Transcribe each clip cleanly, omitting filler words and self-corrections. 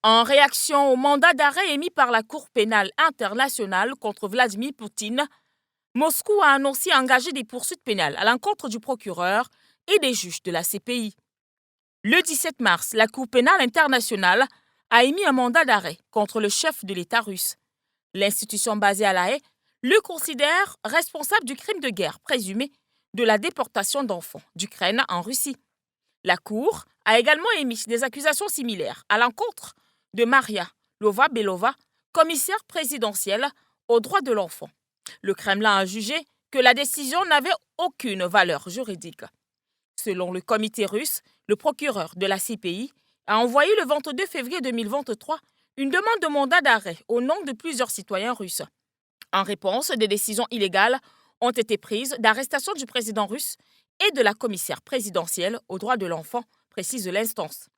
En réaction au mandat d'arrêt émis par la Cour pénale internationale contre Vladimir Poutine, Moscou a annoncé engager des poursuites pénales à l'encontre du procureur et des juges de la CPI. Le 17 mars, la Cour pénale internationale a émis un mandat d'arrêt contre le chef de l'État russe. L'institution basée à La Haye le considère responsable du crime de guerre présumé de la déportation d'enfants d'Ukraine en Russie. La Cour a également émis des accusations similaires à l'encontre de Maria Lvova-Belova, commissaire présidentielle aux droits de l'enfant. Le Kremlin a jugé que la décision n'avait aucune valeur juridique. Selon le comité russe, le procureur de la CPI a envoyé le 22 février 2023 une demande de mandat d'arrêt au nom de plusieurs citoyens russes. En réponse, des décisions illégales ont été prises d'arrestation du président russe et de la commissaire présidentielle aux droits de l'enfant, précise l'instance.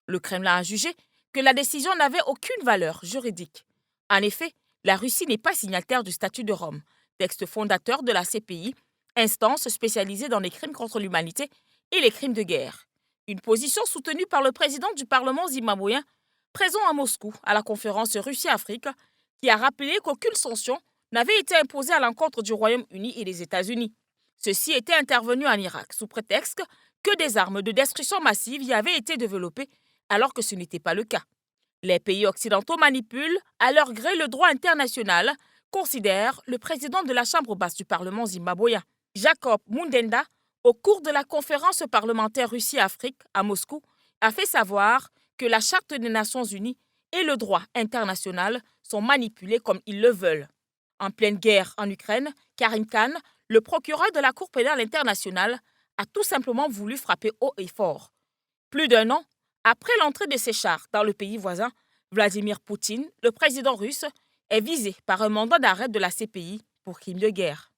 Le Kremlin a jugé que la décision n'avait aucune valeur juridique. En effet, la Russie n'est pas signataire du statut de Rome, texte fondateur de la CPI, instance spécialisée dans les crimes contre l'humanité et les crimes de guerre. Une position soutenue par le président du Parlement zimbabwéen, présent à Moscou à la conférence Russie-Afrique, qui a rappelé qu'aucune sanction n'avait été imposée à l'encontre du Royaume-Uni et des États-Unis. Ceci était intervenu en Irak sous prétexte que des armes de destruction massive y avaient été développées alors que ce n'était pas le cas. Les pays occidentaux manipulent à leur gré le droit international, considère le président de la Chambre basse du Parlement zimbabwéen, Jacob Mundenda, au cours de la conférence parlementaire Russie-Afrique à Moscou, a fait savoir que la Charte des Nations Unies et le droit international sont manipulés comme ils le veulent. En pleine guerre en Ukraine, Karim Khan, le procureur de la Cour pénale internationale, a tout simplement voulu frapper haut et fort. Plus d'un an après l'entrée de ses chars dans le pays voisin, Vladimir Poutine, le président russe, est visé par un mandat d'arrêt de la CPI pour crime de guerre.